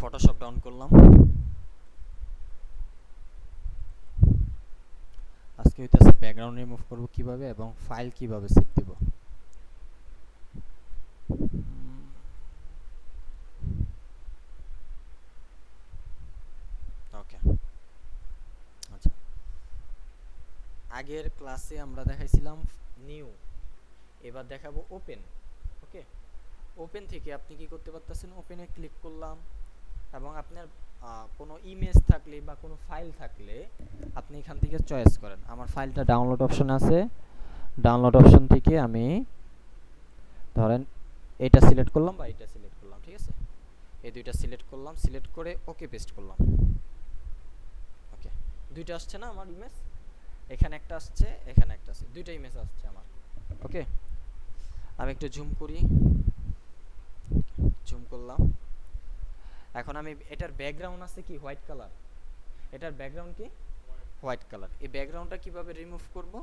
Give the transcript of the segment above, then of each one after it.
Photoshop down করলাম। আজকে হইতেছে ব্যাকগ্রাউন্ড রিমুভ করব কিভাবে এবং ফাইল কিভাবে সেভ দিব। ওকে, আচ্ছা, আগের ক্লাসে আমরা দেখাইছিলাম নিউ, এবার দেখাবো ওপেন। ওকে, ওপেন থেকে আপনি কি করতে পারতেছেন, ওপেনে ক্লিক করলাম এবং আপনার কোনো ইমেজ থাকলে বা কোনো ফাইল থাকলে আপনি এখান থেকে চয়েস করেন। আমার ফাইলটা ডাউনলোড অপশন আছে, ডাউনলোড অপশন থেকে আমি ধরেন এটা সিলেক্ট করলাম বা এটা সিলেক্ট করলাম, ঠিক আছে, এই দুইটা সিলেক্ট করলাম, সিলেক্ট করে ওকে পেস্ট করলাম। ওকে, দুইটা আসছে না আমার ইমেজ, এখানে একটা আসছে, এখানে একটা আসছে, দুইটা ইমেজ আসছে আমার। ওকে, আমি একটু জুম করি, জুম করলাম। এখন আমি এটার ব্যাকগ্রাউন্ড আছে কি হোয়াইট কালার, এটার ব্যাকগ্রাউন্ড কি হোয়াইট কালার। এই ব্যাকগ্রাউন্ডটা কিভাবে রিমুভ করব,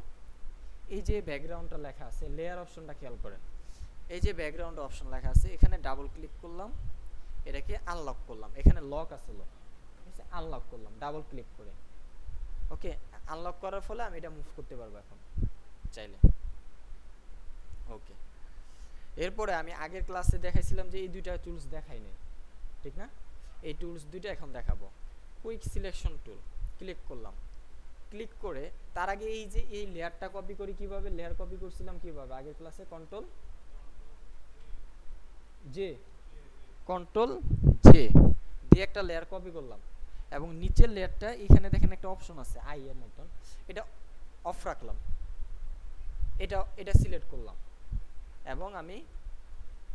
এই যে ব্যাকগ্রাউন্ডটা লেখা আছে লেয়ার অপশনটা খেয়াল করেন, এই যে ব্যাকগ্রাউন্ড অপশন লেখা আছে এখানে ডাবল ক্লিক করলাম, এটাকে আনলক করলাম, এখানে লক আছে, লক ঠিক আছে, আনলক করলাম ডাবল ক্লিক করে। ওকে, আনলক করার ফলে আমি এটা মুভ করতে পারবো এখন চাইলে। ওকে, এরপরে আমি আগের ক্লাসে দেখাইছিলাম যে এই দুইটা টুলস দেখাই নাই, ঠিক না, এই টুলস দুইটা এখন দেখাবো। কুইক সিলেকশন টুল ক্লিক করলাম, ক্লিক করে তার আগে এই যে এই লেয়ারটা কপি করি, কিভাবে লেয়ার কপি করছিলাম কিভাবে আগের ক্লাসে, কন্ট্রোল জে, কন্ট্রোল জে দিয়ে একটা লেয়ার কপি করলাম এবং নিচের লেয়ারটা এখানে দেখেন একটা অপশন আছে আই এর মতন, এটা অফ রাখলাম, এটা এটা সিলেক্ট করলাম এবং আমি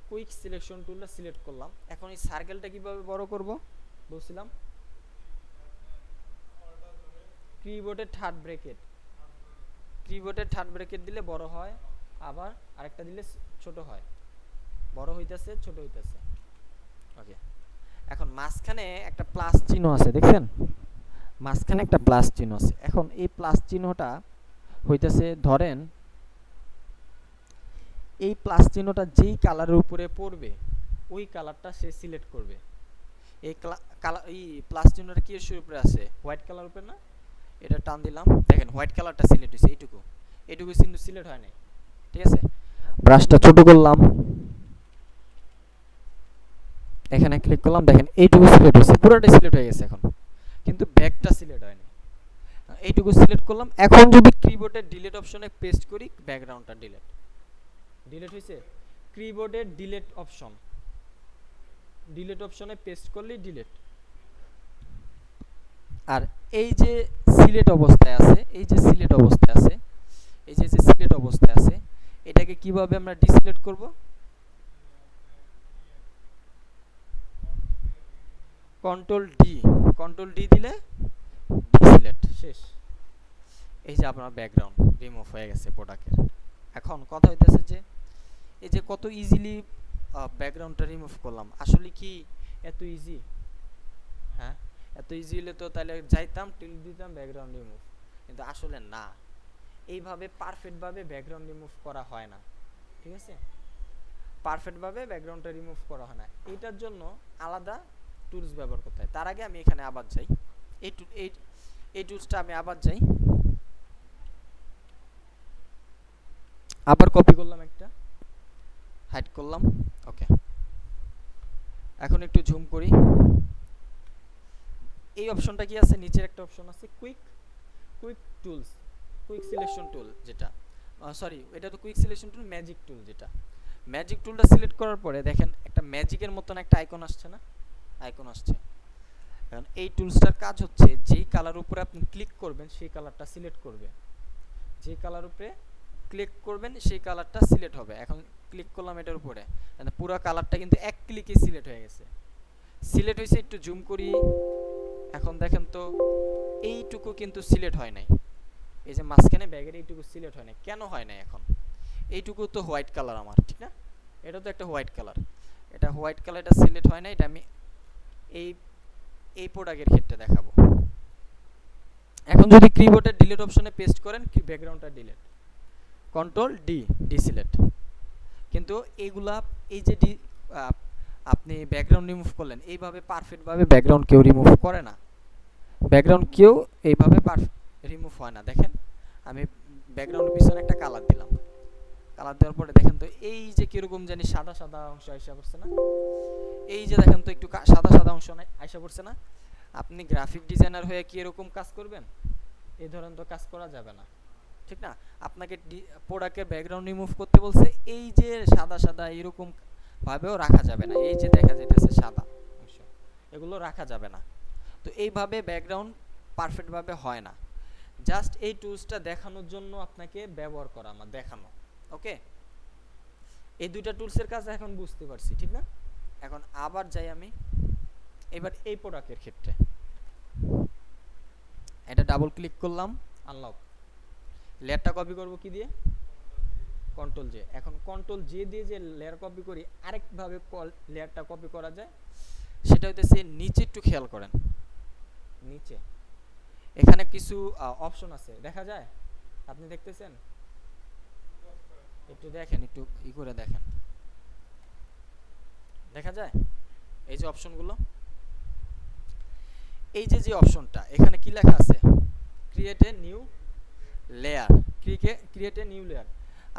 কুইক সিলেকশন টুলটা সিলেক্ট করলাম। এখন এই সার্কেলটা কিভাবে বড় করব বলছিলাম, কিবোর্ডের থার্ড ব্র্যাকেট, কিবোর্ডের থার্ড ব্র্যাকেট দিলে বড় হয়, আবার আরেকটা দিলে ছোট হয়, বড় হইতাছে ছোট হইতাছে। ওকে, এখন মাঝখানে একটা প্লাস চিহ্ন আছে দেখছেন, মাঝখানে একটা প্লাস চিহ্ন আছে। এখন এই প্লাস চিহ্নটা হইতেছে, ধরেন এই প্লাস চিহ্নটা যেই কালারের উপরে পড়বে ওই কালারটা সে সিলেক্ট করবে। এই কালার, এই প্লাস চিহ্নটা কি এর উপরে আছে, হোয়াইট কালার উপরে না, এটা টান দিলাম, দেখেন হোয়াইট কালারটা সিলেক্ট হয়েছে, এইটুকু এইটুকু কিন্তু সিলেক্ট হয় নাই, ঠিক আছে। ব্রাশটা ছোট করলাম, এখানে ক্লিক করলাম, দেখেন এইটুকু সিলেক্ট হয়েছে, পুরোটাই সিলেক্ট হয়ে গেছে এখন, কিন্তু ব্যাকটা সিলেক্ট হয়নি, এইটুকু সিলেক্ট করলাম। এখন যদি কিবোর্ডের ডিলিট অপশনে পেস্ট করি, ব্যাকগ্রাউন্ডটা ডিলিট, ডিলিট হয়েছে, কিবোর্ডের ডিলিট অপশন, ডিলিট অপশনে পেস্ট করলে ডিলিট। আর এই যে সিলেক্ট অবস্থায় আছে, এই যে সিলেক্ট অবস্থায় আছে, এই যে সিলেক্ট অবস্থায় আছে, এটাকে কিভাবে আমরা ডিসিলেক্ট করব, কন্ট্রোল ডি, কন্ট্রোল ডি দিলে ডিসিলেক্ট, শেষ। এই যে আপনার ব্যাকগ্রাউন্ড রিমুভ হয়ে গেছে প্রোডাক্টের। এখন কথা হইতেছে যে এই যে কত ইজিলি ব্যাকগ্রাউন্ডটা রিমুভ করলাম, আসলে কি এত ইজি? হ্যাঁ, এত ইজি হলে তো তাহলে যাইতাম টিল দিতাম ব্যাকগ্রাউন্ড রিমুভ, কিন্তু আসলে না, এইভাবে পারফেক্টভাবে ব্যাকগ্রাউন্ড রিমুভ করা হয় না, ঠিক আছে, পারফেক্টভাবে ব্যাকগ্রাউন্ডটা রিমুভ করা হয় না, এটার জন্য আলাদা টুলস ব্যবহার করতে হয়। তার আগে আমি এখানে আবার যাই, এই টুলসটা আমি আবার যাই, আবার কপি করলাম, একটা হাইড করলাম। ওকে, এখন একটু জুম করি, এই অপশনটা কি আছে, নিচের একটা অপশন আছে quick, quick tools, quick selection tool, যেটা সরি এটা তো কুইক সিলেকশন টুল, ম্যাজিক টুল, যেটা ম্যাজিক টুলটা সিলেক্ট করার পরে দেখেন একটা ম্যাজিকের মতন একটা আইকন আসছে না, আইকন আসছে। এখন এই টুলসটার কাজ হচ্ছে যেই কালার উপরে আপনি ক্লিক করবেন সেই কালারটা সিলেক্ট করবে, যেই কালার উপরে ক্লিক করবেন সেই কালারটা সিলেক্ট হবে। এখন ক্লিক করলাম এটার উপরে, পুরো কালারটা কিন্তু এক ক্লিকে সিলেক্ট হয়ে গেছে, সিলেক্ট হয়েছে। একটু জুম করি, এখন দেখেন তো এইটুকু কিন্তু সিলেক্ট হয় নাই, এই যে মাঝখানে ব্যাগের এইটুকু সিলেক্ট হয় নাই, কেন হয় নাই? এখন এইটুকু তো হোয়াইট কালার আমার, ঠিক না, এটা তো একটা হোয়াইট কালার, এটা হোয়াইট কালার, এটা সিলেক্ট হয় না, এটা আমি এই এই প্রোডাক্টের ক্ষেত্রে দেখাবো। এখন যদি কিবোর্ডের ডিলিট অপশনে পেস্ট করেন, ব্যাকগ্রাউন্ডটা ডিলিট, কন্ট্রোল ডি, ডিসিলেক্ট, কিন্তু এইগুলা এই যে আপনি ব্যাকগ্রাউন্ড রিমুভ করলেন, এইভাবে পারফেক্টভাবে ব্যাকগ্রাউন্ড কেউ রিমুভ করে না, ব্যাকগ্রাউন্ড কেউ এইভাবে রিমুভ হয় না। দেখেন আমি ব্যাকগ্রাউন্ডের পিছনে একটা কালার দিলাম, কালার দেওয়ার পরে দেখেন তো এই যে কিরকম জানি সাদা সাদা অংশ আইসা পড়ছে না, এই যে দেখেন তো একটু সাদা সাদা অংশ আইসা পড়ছে না। আপনি গ্রাফিক ডিজাইনার হয়ে কি এরকম কাজ করবেন? এই ধরনের তো কাজ করা যাবে না, ঠিক না? আপনাকে প্রোডাক্টের ব্যাকগ্রাউন্ড রিমুভ করতে বলছে, এই যে সাদা সাদা এরকম ভাবেও রাখা যাবে না, এই যে দেখা যাইতেছে সাদা অংশ, এগুলো রাখা যাবে না। তো এইভাবে ব্যাকগ্রাউন্ড পারফেক্টভাবে হয় না। জাস্ট এই টুলসটা দেখানোর জন্য আপনাকে ব্যবহার করা, আমার দেখানো। ওকে, এই দুইটা টুলসের কাজ এখন বুঝতে পারছি, ঠিক না? এখন আবার যাই আমি এবার এই প্রোডাক্টের ক্ষেত্রে, এটা ডাবল ক্লিক করলাম, আনলক, লেয়ারটা কপি করব কি দিয়ে? Control J. এখন কন্ট্রোল জে দিয়ে যে লেয়ার কপি করি, আরেকভাবে লেয়ারটা কপি করা যায়, সেটা হইতেছে নিচে, একটু খেয়াল করেন নিচে এখানে কিছু অপশন আছে, দেখা যায়? আপনি দেখতেছেন? একটু দেখেন, একটু ই করে দেখেন, দেখা যায় এই যে অপশনগুলো? এই যে যে অপশনটা, এখানে কি লেখা আছে? Create a new layer, create a new layer.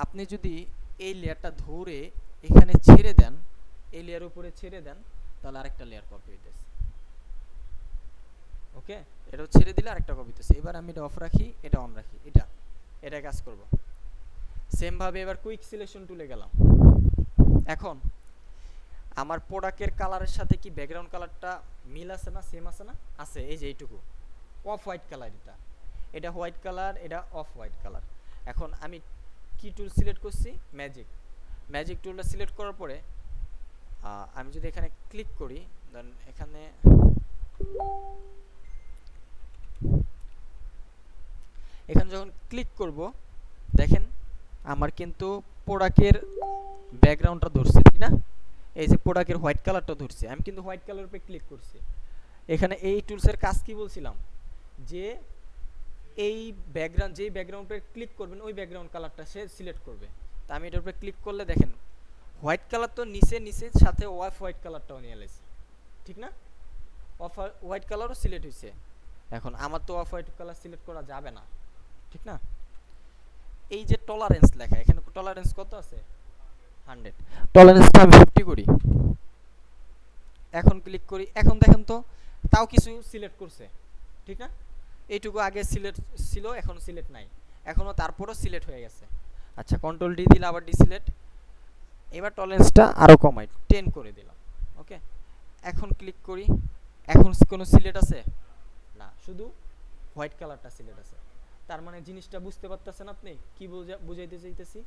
আপনি যদি এই লেয়ারটা ধরে এখানে ছেড়ে দেন, এই লেয়ার উপরে ছেড়ে দেন, তাহলে আরেকটা লেয়ার কপি হইতেছে। ওকে, এটা ছেড়ে দিলে আরেকটা কপি হইতেছে। এবার আমি এটা অফ রাখি, এটা অন রাখি, এটা কাজ করব। সেম ভাবে এবার কুইক সিলেকশন টুলে গেলাম। এখন আমার প্রোডাক্টের কালারের সাথে কি ব্যাকগ্রাউন্ড কালারটা মিল আছে না, সেম আছে না? আছে। এই যে এইটুকু অফ হোয়াইট কালার, এটা হোয়াইট কালার, এটা অফ হোয়াইট কালার। এখন আমি কি টুল সিলেক্ট করছি? ম্যাজিক টুলটা সিলেক্ট করার পরে আমি যদি এখানে ক্লিক করি, দেন এখানে যখন ক্লিক করব, দেখেন আমার কিন্তু প্রোডাক্টের ব্যাকগ্রাউন্ডটা ধরছে, ঠিক না? এই যে প্রোডাক্টের হোয়াইট কালারটা ধরছে, আমি কিন্তু হোয়াইট কালারের উপরে ক্লিক করছি। এখানে এই টুলসের কাজ কি বলছিলাম, যে এই ব্যাকগ্রাউন্ড, যেই ব্যাকগ্রাউন্ডে ক্লিক করবেন ওই ব্যাকগ্রাউন্ড কালারটা সে সিলেক্ট করবে। তা আমি এটার উপরে ক্লিক করলে দেখেন হোয়াইট কালার তো নিচে সাথে অফ হোয়াইট কালারটাও নিয়ে এসেছে, ঠিক না? অফ হোয়াইট কালারও সিলেক্ট হয়েছে। এখন আমার তো অফ হোয়াইট কালার সিলেক্ট করা যাবে না, ঠিক না? এই যে টলারেন্স লেখা, এখানে টলারেন্স কত আছে? 100। টলারেন্সটা আমি 50 করি। এখন ক্লিক করি, এখন দেখেন তো তাও কিছু সিলেক্ট করছে, ঠিক না? এইটুকু আগে সিলেক্ট ছিল, এখন সিলেক্ট নাই, এখনও তারপরও সিলেক্ট হয়ে গেছে। আচ্ছা, কন্ট্রোল ডি দিলে আবার ডিসিলেক্ট। এবার টলারেন্সটা আরও কমাই, 10 করে দিলাম। ওকে, এখন ক্লিক করি, এখন কোনো সিলেক্ট আছে না, শুধু হোয়াইট কালারটা সিলেক্ট আছে। তার মানে জিনিসটা বুঝতে পারতেছেন আপনি কি বুঝাইতে চাইতেছি?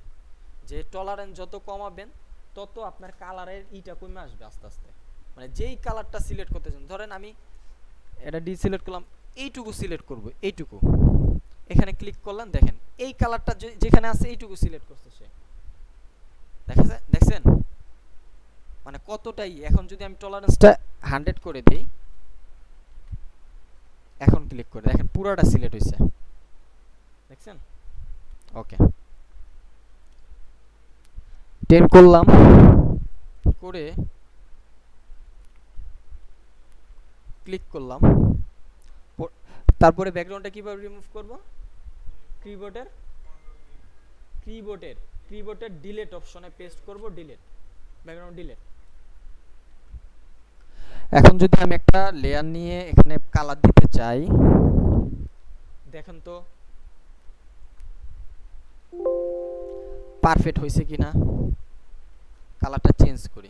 যে টলারেন্স যত কমাবেন তত আপনার কালারের ইটা কমে আসবে আস্তে আস্তে। মানে যেই কালারটা সিলেক্ট করতে চান, ধরেন আমি এটা ডিসিলেক্ট করলাম, এইটুকু সিলেক্ট করব, এইটুকু এখানে ক্লিক করলাম, দেখেন এই কালারটা যেখানে আছে এইটুকু সিলেক্ট করছে সে, দেখছেন? মানে কতটাই। এখন যদি আমি টলারেন্সটা 100 করে দেই, এখন ক্লিক করে দেখেন পুরোটা সিলেক্ট হয়েছে, দেখছেন? ওকে, 10 করলাম, করে ক্লিক করলাম। তারপরে ব্যাকগ্রাউন্ডটা কিভাবে রিমুভ করব? কিবোর্ডের ডিলিট অপশনে পেস্ট করব, ডিলিট, ব্যাকগ্রাউন্ড ডিলিট। এখন যদি আমি একটা লেয়ার নিয়ে এখানে কালার দিতে চাই, দেখেন তো পারফেক্ট হয়েছে কিনা। কালারটা চেঞ্জ করি,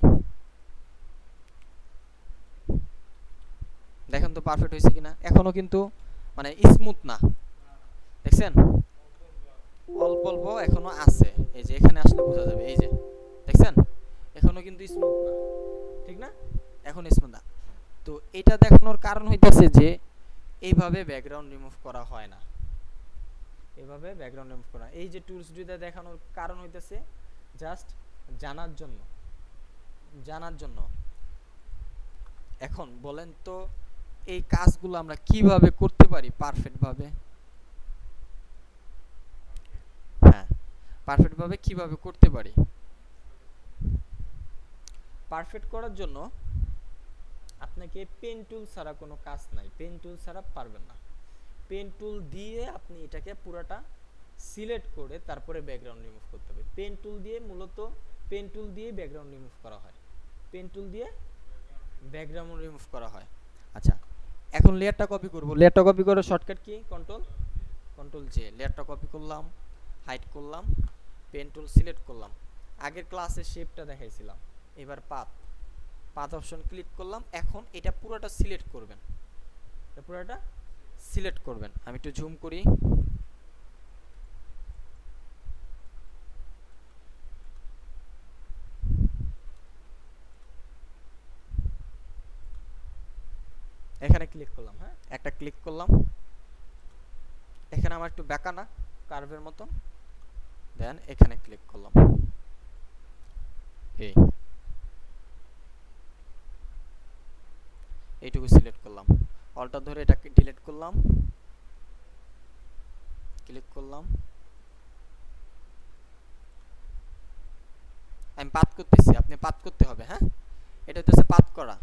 দেখেন তো পারফেক্ট হয়েছে কিনা। এখনো কিন্তু মানে স্মুথ না, দেখছেন? অল্প অল্প এখনো আছে, এই যে এখানে আসলে বোঝা যাবে, এই যে দেখছেন এখনো কিন্তু স্মুথ না, ঠিক না? এখন স্মুথ না। তো এটা দেখানোর কারণ হইতেছে যে এইভাবে ব্যাকগ্রাউন্ড রিমুভ করা হয় না, এইভাবে ব্যাকগ্রাউন্ড রিমুভ করা। এই যে টুলস দুইটা দেখানোর কারণ হইতেছে জাস্ট জানার জন্য। এখন বলেন তো এই কাজগুলো আমরা কিভাবে করতে পারি পারফেক্ট ভাবে? হ্যাঁ, পারফেক্ট ভাবে কিভাবে করতে পারি? পারফেক্ট করার জন্য আপনাকে পেন টুল ছাড়া কোনো কাজ নাই, পেন টুল ছাড়া পারবেন না। পেন টুল দিয়ে আপনি এটাকে পুরাটা সিলেক্ট করে তারপরে ব্যাকগ্রাউন্ড রিমুভ করতে হবে। পেন টুল দিয়ে মূলত পেন টুল দিয়ে ব্যাকগ্রাউন্ড রিমুভ করা হয়, পেন টুল দিয়ে ব্যাকগ্রাউন্ড রিমুভ করা হয়। আচ্ছা, এখন লেয়ারটা কপি করব। লেয়ারটা কপি করার শর্টকাট কি? Control J. লেয়ারটা কপি করলাম, হাইড করলাম, পেন টুল সিলেক্ট করলাম। আগের ক্লাসে শেপটা দেখাইছিলাম, এবার পাথ অপশন ক্লিক করলাম। এখন এটা পুরোটা সিলেক্ট করবেন, এটা পুরোটা সিলেক্ট করবেন। আমি একটু জুম করি। এখানে ক্লিক করলাম, হ্যাঁ একটা ক্লিক করলাম। এখানে আমার একটু বেঁকা না, কার্ভের মতো, দেন এখানে ক্লিক করলাম। এইটুকু সিলেক্ট করলাম, অলটা ধরে এটাকে ডিলিট করলাম, ক্লিক করলাম। আমি পাথ করতেছি, আপনি পাথ করতে হবে, হ্যাঁ এটা হচ্ছে পাথ করা।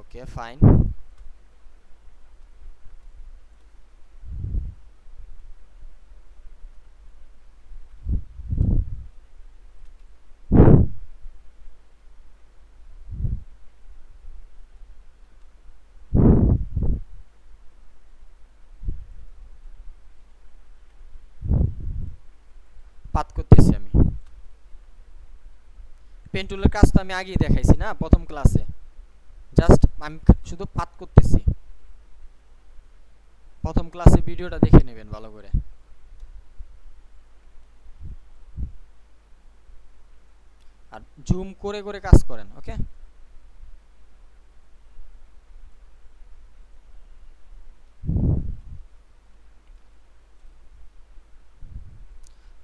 Okay fine. পাথ করতেছি আমি। পেন টুলের কাজ তো আমি আগেই দেখাইছি না প্রথম ক্লাসে, জাস্ট আমি শুধু পাথ করতেছি। প্রথম ক্লাসে ভিডিওটা দেখে নেবেন ভালো করে। আর জুম করে করে কাজ করেন, ওকে।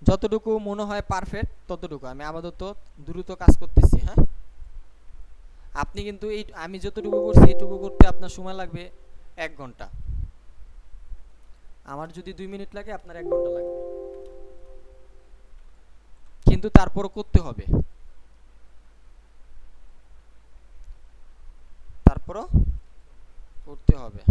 যতটুকু মনে হয় পারফেক্ট ততটুকু আমি আপাতত দ্রুত কাজ করতেছি, হ্যাঁ। আপনি কিন্তু এই আমি যতটুকু করছি এইটুকু করতে আপনার সময় লাগবে 1 ঘন্টা। আমার যদি 2 মিনিট লাগে আপনার 1 ঘন্টা লাগবে, কিন্তু তারপরও করতে হবে, তারপরও করতে হবে।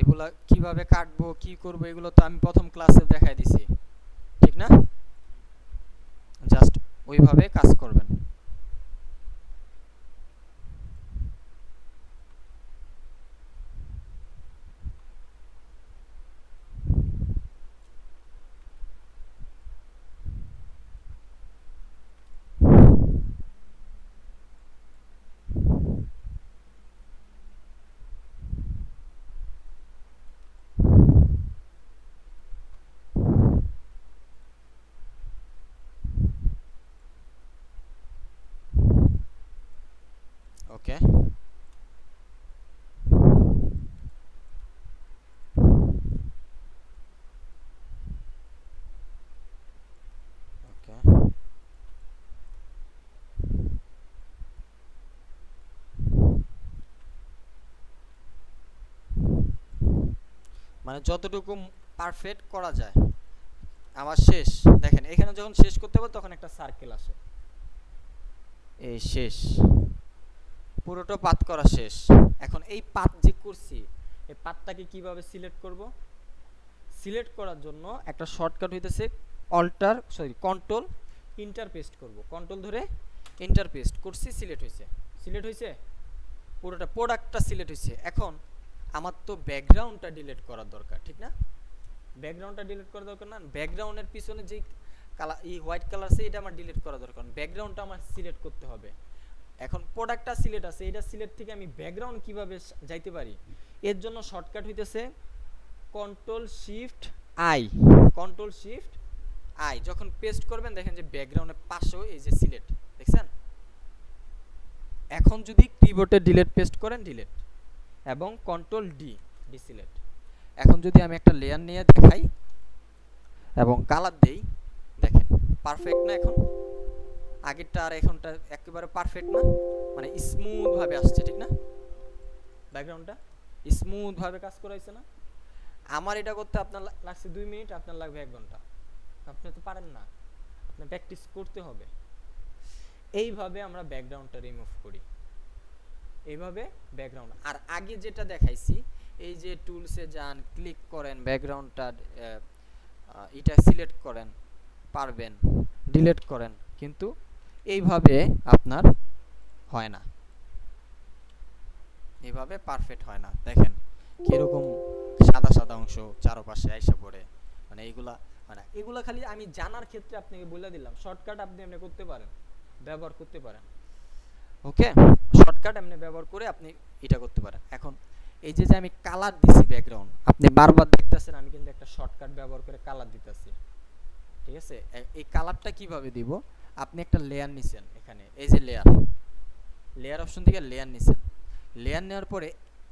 এগুলা কিভাবে কাটবো কি করবো এগুলো তো আমি প্রথম ক্লাসে দেখাই দিছি, ঠিক না? জাস্ট ওইভাবে কাজ করবেন। ওকে, ওকে, মানে যতটুকু পারফেক্ট করা যায়। আমার শেষ, দেখেন এখানে যখন শেষ করতে হবে তখন একটা সার্কেল আসে, এই শেষ, পুরোটা পাত করা শেষ। এখন এই পাত যে করছি এই পাতটাকে কিভাবে সিলেক্ট করব? সিলেক্ট করার জন্য একটা শর্টকাট হইতেছে কন্ট্রোল ইন্টার পেস্ট করব। কন্ট্রোল ধরে ইন্টার পেস্ট করছি, সিলেক্ট হয়েছে, সিলেক্ট হয়েছে, পুরোটা প্রোডাক্টটা সিলেক্ট হয়েছে। এখন আমার তো ব্যাকগ্রাউন্ডটা ডিলিট করার দরকার, ঠিক না? ব্যাকগ্রাউন্ডটা ডিলিট করা দরকার না? ব্যাকগ্রাউন্ডের পিছনে যে কালার এই হোয়াইট কালার আছে এটা আমার ডিলিট করা দরকার, ব্যাকগ্রাউন্ডটা আমার সিলেক্ট করতে হবে। এখন প্রোডাক্টটা সিলেক্ট আছে, এটা সিলেক্ট থেকে আমি ব্যাকগ্রাউন্ড কিভাবে যাইতে পারি? এর জন্য শর্টকাট হইতেছে control shift I. Control shift I যখন পেস্ট করবেন দেখেন যে ব্যাকগ্রাউন্ডের পাশেও এই যে সিলেক্ট, দেখছেন? এখন যদি কিবোর্ডে ডিলিট পেস্ট করেন ডিলিট, এবং কন্ট্রোল ডি সিলেক্ট। এখন যদি আমি একটা লেয়ার নিয়ে দেখাই এবং কালার দেই, দেখেন পারফেক্ট না? এখন আগেরটা আর এখনটা একেবারে পারফেক্ট না, মানে স্মুথ ভাবে আসছে ঠিক না, ব্যাকগ্রাউন্ডটা স্মুথ ভাবে কাজ করাইছে না। আমার এটা করতে আপনার লাগছে 2 মিনিট, আপনার লাগবে 1 ঘন্টা। আপনি তো পারেন না, আপনি প্র্যাকটিস করতে হবে। এইভাবে আমরা ব্যাকগ্রাউন্ডটা রিমুভ করি, এইভাবে ব্যাকগ্রাউন্ড। আর আগে যেটা দেখাইছি, এই যে টুলসে যান, ক্লিক করেন, ব্যাকগ্রাউন্ডটা এটা সিলেক্ট করেন, পারবেন, ডিলিট করেন, কিন্তু এইভাবে আপনার হয় না, এইভাবে পারফেক্ট হয় না। দেখেন কিরকম সাদা সাদা অংশ চারপাশে আইসা পড়ে, মানে এইগুলা মানে এগুলা খালি আমি জানার ক্ষেত্রে আপনাকে বলে দিলাম। শর্টকাট আপনি এমনি করতে পারেন, ব্যবহার করতে পারেন। ওকে, শর্টকাট এমনি ব্যবহার করে আপনি এটা করতে পারেন। এখন এই যে আমি কালার দিছি ব্যাকগ্রাউন্ড, আপনি বারবার দেখতেছেন আমি কিন্তু একটা শর্টকাট ব্যবহার করে কালার দিতেছি, ঠিক আছে। এই কালারটা কিভাবে দিব, আপনি একটা লেয়ার নিছেন, এখানে এই যে লেয়ার, লেয়ার অপশন থেকে লেয়ার নিছেন, লেয়ার নেওয়ার পরে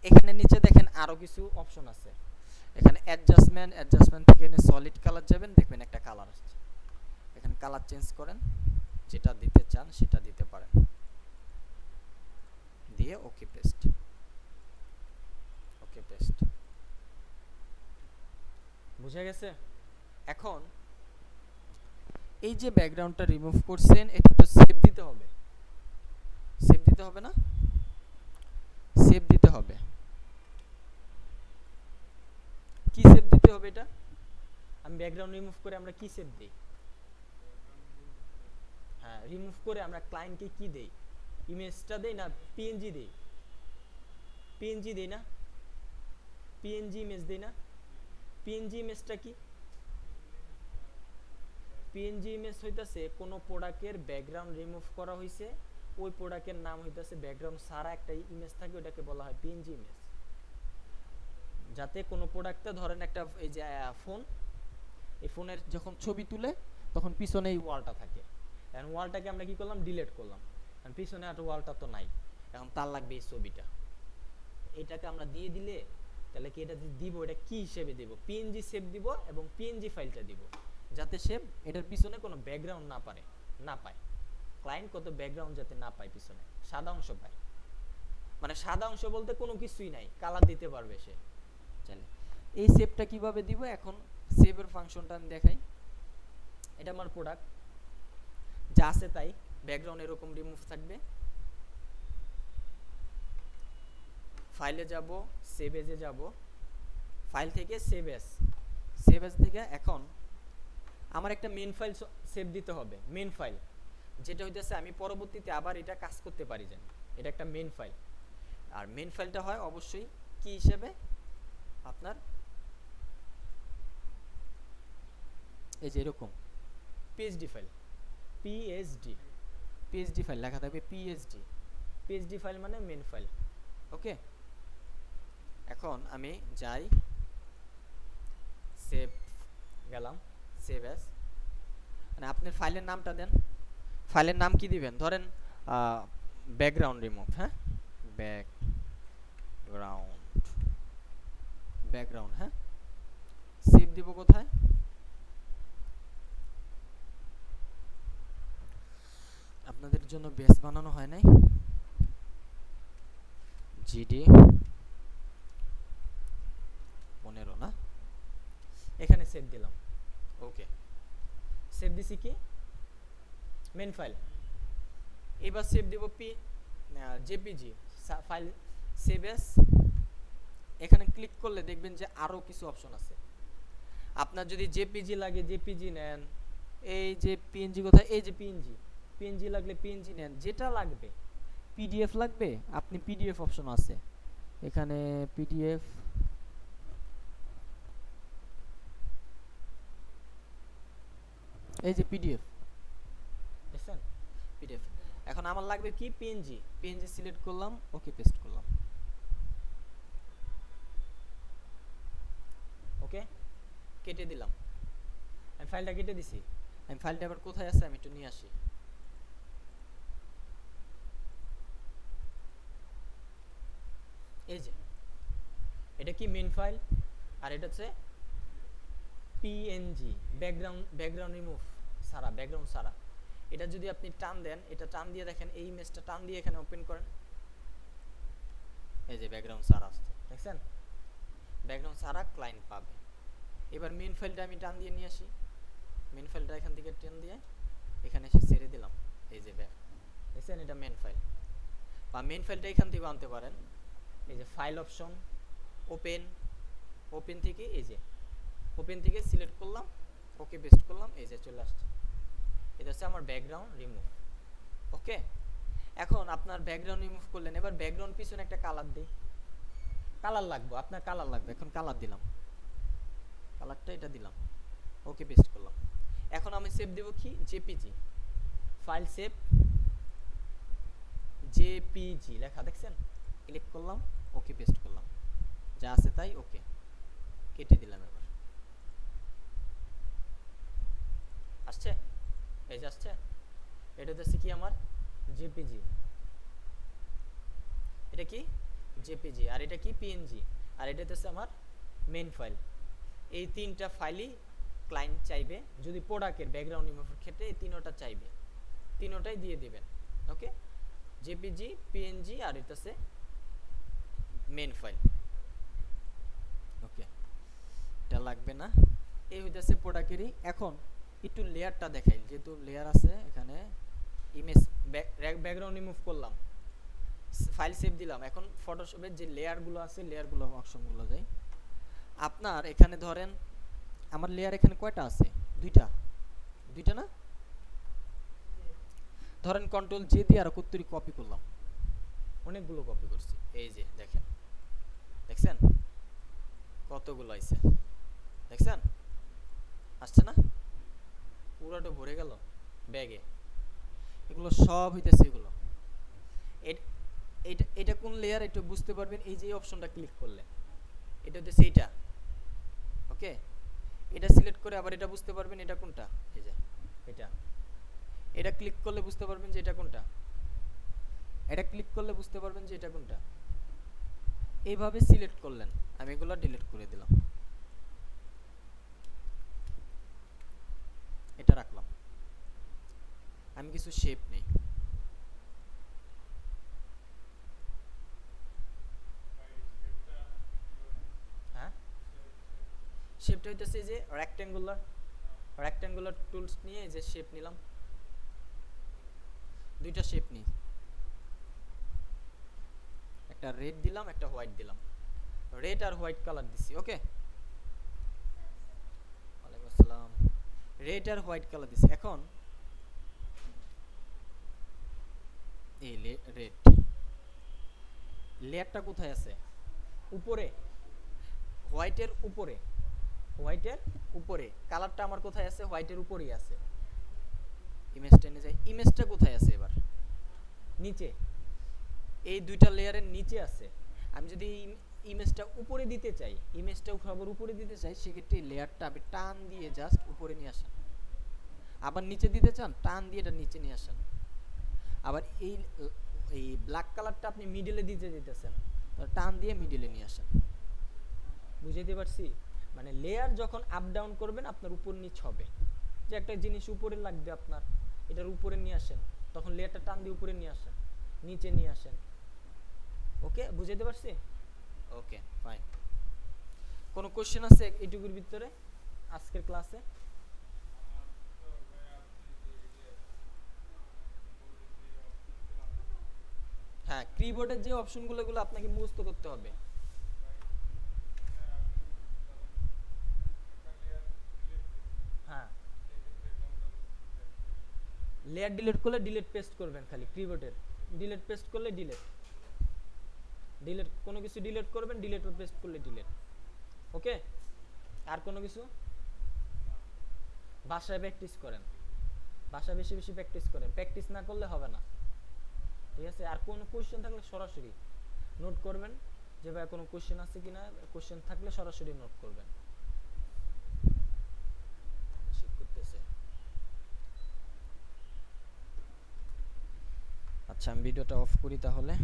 এখানে নিচে দেখেন আরো কিছু অপশন আছে, এখানে অ্যাডজাস্টমেন্ট থেকে এনে সলিড কালার যাবেন, দেখবেন একটা কালার আসছে, এখানে কালার চেঞ্জ করেন, যেটা দিতে চান সেটা দিতে পারেন, দিয়ে ওকে পেস্ট, ওকে পেস্ট, বুঝা গেছে। এখন এই যে ব্যাকগ্রাউন্ডটা রিমুভ করছেন, এটা তো সেভ দিতে হবে, সেভ দিতে হবে না, সেভ দিতে হবে। কি সেভ দিতে হবে এটা, আমি ব্যাকগ্রাউন্ড রিমুভ করে আমরা কি সেভ দেই, হ্যাঁ রিমুভ করে আমরা ক্লায়েন্টকে কি দেই, ইমেজটা দেই না পিএনজি দেই, পিএনজি দেই না, পিএনজি ইমেজ দেই না। পিএনজি ইমেজটা কি, পিএনজি ইমেজ হইতাছে কোনো প্রোডাক্টের ব্যাকগ্রাউন্ড রিমুভ করা হয়েছে, ওই প্রোডাক্টের নাম হইতাছে ব্যাকগ্রাউন্ড সারা একটা ইমেজ থাকে, ওটাকে বলা হয় পিএনজি ইমেজ। যাতে কোনো প্রোডাক্টটা ধরেন একটা এই যে ফোন, এই ফোনের যখন ছবি তুলে তখন পিছনে এই ওয়ালটা থাকে, এখন ওয়ালটাকে আমরা কি করলাম, ডিলিট করলাম, কারণ পিছনে আর ওয়ালটা তো নাই, এখন তার লাগবে এই ছবিটা, এটাকে আমরা দিয়ে দিলে তাহলে কি এটা দিব, এটা কি হিসেবে দিব, পিএনজি সেভ দিব এবং পিএনজি ফাইলটা দিব, যাতে সে এটার পিছনে কোনো ব্যাকগ্রাউন্ড না পায়, ক্লায়েন্ট কত ব্যাকগ্রাউন্ড যাতে না পায়, পিছনে সাদা অংশ পায়, মানে সাদা অংশ বলতে কোনো কিছুই নাই, কালার দিতে পারবে সে চাইলে। এই সেভটা কিভাবে দিব, এখন সেভের ফাংশনটা আমি দেখাই। এটা আমার প্রোডাক্ট, যা আছে তাই, ব্যাকগ্রাউন্ড এরকম রিমুভ থাকবে, ফাইলে যাব, সেভ এজে যাব, ফাইল থেকে সেভ এজ, সেভ এজ থেকে এখন আমার একটা মেন ফাইল সেভ দিতে হবে, মেন ফাইল যেটা হইতেছে আমি পরবর্তীতে আবার এটা কাজ করতে পারি, জানি এটা একটা মেন ফাইল। আর মেন ফাইলটা হয় অবশ্যই কি হিসেবে, আপনার এই যে এরকম পিএইচডি ফাইল, পিএইচডি ফাইল লেখা থাকবে, পিএইচডি ফাইল মানে মেন ফাইল। ওকে, এখন আমি যাই, সেভ গেলাম, সেভ অ্যাজ, মানে আপনার ফাইলের নামটা দেন, ফাইলের নাম কি দিবেন, ধরেন ব্যাকগ্রাউন্ড রিমুভ, হ্যাঁ ব্যাকগ্রাউন্ড, হ্যাঁ সেভ দিব কোথায়, আপনাদের জন্য বেস বানানো হয় নাই, জিডি 15 না, এখানে সেভ দিলাম, ওকে সেভ দিছি কি মেন ফাইল, এবার সেভ দেব জেপিজি ফাইল, সেভ এস, এখানে ক্লিক করলে দেখবেন যে আরো কিছু অপশন আছে, আপনার যদি জেপিজি লাগে জেপিজি নেন, এই যে পিএনজি কোথায়, এই যে পিএনজি লাগলে পিএনজি নেন, যেটা লাগবে, পিডিএফ লাগবে আপনি পিডিএফ অপশন আছে এখানে, পিডিএফ, এই যে পিডিএফ দেখছেন, পিডিএফ। এখন আমার লাগবে কি পিএনজি, পিএনজি সিলেক্ট করলাম, ওকে পেস্ট করলাম, ওকে কেটে দিলাম, আমি ফাইলটা কেটে দিছি, আমি ফাইলটা আবার কোথায় আছে আমি একটু নিয়ে আসি, এই যে এটা কি মেন ফাইল, আর এটা হচ্ছে পিএনজি ব্যাকগ্রাউন্ড রিমুভ সারা, ব্যাকগ্রাউন্ড সারা, এটা যদি আপনি টান দেন, এটা টান দিয়ে দেখেন, এই ইমেজটা টান দিয়ে এখানে ওপেন করেন, এই যে ব্যাকগ্রাউন্ড সারা আসছে, দেখছেন? ব্যাকগ্রাউন্ড সারা ক্লায়েন্ট পাবে। এবার মেইন ফাইলটা আমি টান দিয়ে নিয়ে আসি, মেইন ফাইলটা এখান থেকে টান দিয়ে এখানে এসে ছেড়ে দিলাম, এই যে দেখছেন এটা মেইন ফাইল। বা মেইন ফাইলটা এখান থেকে আনতে পারেন, এই যে ফাইল অপশন, ওপেন, ওপেন থেকে এই যে ওপেন থেকে সিলেক্ট করলাম, ওকে পেস্ট করলাম, এই যে চলে আসছে। এটা হচ্ছে আমার ব্যাকগ্রাউন্ড রিমুভ। ওকে, এখন আপনার ব্যাকগ্রাউন্ড রিমুভ করলেন, এবার ব্যাকগ্রাউন্ড পিছনে একটা কালার দিই, কালার লাগবে আপনার, কালার লাগবে, এখন কালার দিলাম, কালারটা এটা দিলাম, ওকে পেস্ট করলাম। এখন আমি সেভ দেব কি, জেপিজি, ফাইল সেভ জেপিজি লেখা দেখছেন, ক্লিক করলাম, ওকে পেস্ট করলাম, যা আছে তাই, ওকে কেটে দিলাম। এবার আসছে, এই যে আসছে, এটা হচ্ছে কি আমার জেপিজি, এটা কি জেপিজি, আর এটা কি পিএনজি, আর এটা হচ্ছে আমার মেইন ফাইল। এই তিনটা ফাইলই ক্লায়েন্ট চাইবে, যদি প্রোডাক্টের ব্যাকগ্রাউন্ড রিমুভের ক্ষেত্রে এই তিনটা চাইবে, তিনটাই দিয়ে দিবেন। ওকে, জেপিজি, পিএনজি, আর এটা হচ্ছে মেইন ফাইল। ওকে, এটা লাগবে না, এই হইতেছে প্রোডাক্টেরই। এখন একটু লেয়ারটা দেখাই, যেহেতু লেয়ার আছে এখানে, ইমেজ ব্যাকগ্রাউন্ড রিমুভ করলাম, ফাইল সেভ দিলাম। এখন ফটোশপের যে লেয়ারগুলো আছে, লেয়ারগুলো অপশনগুলো যাই। আপনার এখানে ধরেন আমার লেয়ার এখানে কয়টা আছে, দুইটা, দুইটা না, ধরেন কন্ট্রোল জে দিয়ে আর কতরি কপি করলাম, অনেকগুলো কপি করছি, এই যে দেখেন, দেখছেন কতগুলো আইছে, দেখছেন আসছে না, পুরোটা ভরে গেল ব্যাগে, এগুলো সব হইতেছে এগুলো। এটা এটা কোন লেয়ার একটু বুঝতে পারবেন, এই যে অপশনটা ক্লিক করলে, এটা হচ্ছে এইটা। ওকে, এটা সিলেক্ট করে আবার এটা বুঝতে পারবেন এটা কোনটা, এই যে এটা, এটা ক্লিক করলে বুঝতে পারবেন যে এটা কোনটা, এটা ক্লিক করলে বুঝতে পারবেন যে এটা কোনটা। এইভাবে সিলেক্ট করলেন, আমি এগুলো ডিলিট করে দিলাম, এটা রাখলাম, আমি কিছু শেপ নেই, হ্যাঁ শেপটা হইতেছে যে রেক্ট্যাঙ্গুলার টুলস নিয়ে যে শেপ নিলাম, দুইটা শেপ নিই, একটা রেড দিলাম, একটা হোয়াইট দিলাম, রেড আর হোয়াইট কালার দিছি। ওকে, ওয়ালাইকুম আসসালাম, রেড আর হোয়াইট কালার দিছি। এখন এই রেড লেয়ারটা কোথায় আছে, উপরে, হোয়াইটের উপরে, হোয়াইটের উপরে, কালারটা আমার কোথায় আছে, হোয়াইটের উপরেই আছে। ইমেজটা এনে যাই, ইমেজটা কোথায় আছে এবার, নিচে, এই দুইটা লেয়ারের নিচে আছে। আমি যদি ইমেজটা উপরে দিতে চাই, ইমেজটা খবর উপরে দিতে চাই, সেক্ষেত্রে লেয়ারটা আপনি টান দিয়ে জাস্ট উপরে নিয়ে আসেন, আবার নিচে দিতে চান টান দিয়ে এটা নিচে নিয়ে আসেন, আবার এই এই ব্ল্যাক কালারটা আপনি মিডলে দিতে যেতেছেন, টান দিয়ে মিডলে নিয়ে আসেন। বুঝাইতে পারছি? মানে লেয়ার যখন আপ ডাউন করবেন আপনার উপর নিচ হবে, যে একটা জিনিস উপরে লাগবে আপনার, এটার উপরে নিয়ে আসেন, তখন লেয়ারটা টান দিয়ে উপরে নিয়ে আসেন, নিচে নিয়ে আসেন। ওকে, বুঝাইতে পারছি? Okay fine. কোনো কোশ্চেন আছে এইটুকুর ভিতরে আজকের ক্লাসে? হ্যাঁ, কিবোর্ডের যে অপশনগুলো গুলো আপনাকে মুখস্থ করতে হবে। হ্যাঁ, লেয়ার ডিলিট করলে ডিলিট পেস্ট করবেন, খালি কিবোর্ডের ডিলিট পেস্ট করলে ডিলিট, ডিলিট কোনো কিছু ডিলিট করবেন, ডিলিট ও পেস্ট করলে ডিলিট। ওকে, আর কোনো কিছু? ভাষায় প্র্যাকটিস করেন, ভাষা বেশি বেশি প্র্যাকটিস করেন, প্র্যাকটিস না করলে হবে না, ঠিক আছে? আর কোনো কোশ্চেন থাকলে সরাসরি নোট করবেন, যে ভাই কোনো কোশ্চেন আছে কিনা, কোশ্চেন থাকলে সরাসরি নোট করবেন। আচ্ছা, আমি ভিডিওটা অফ করি তাহলে।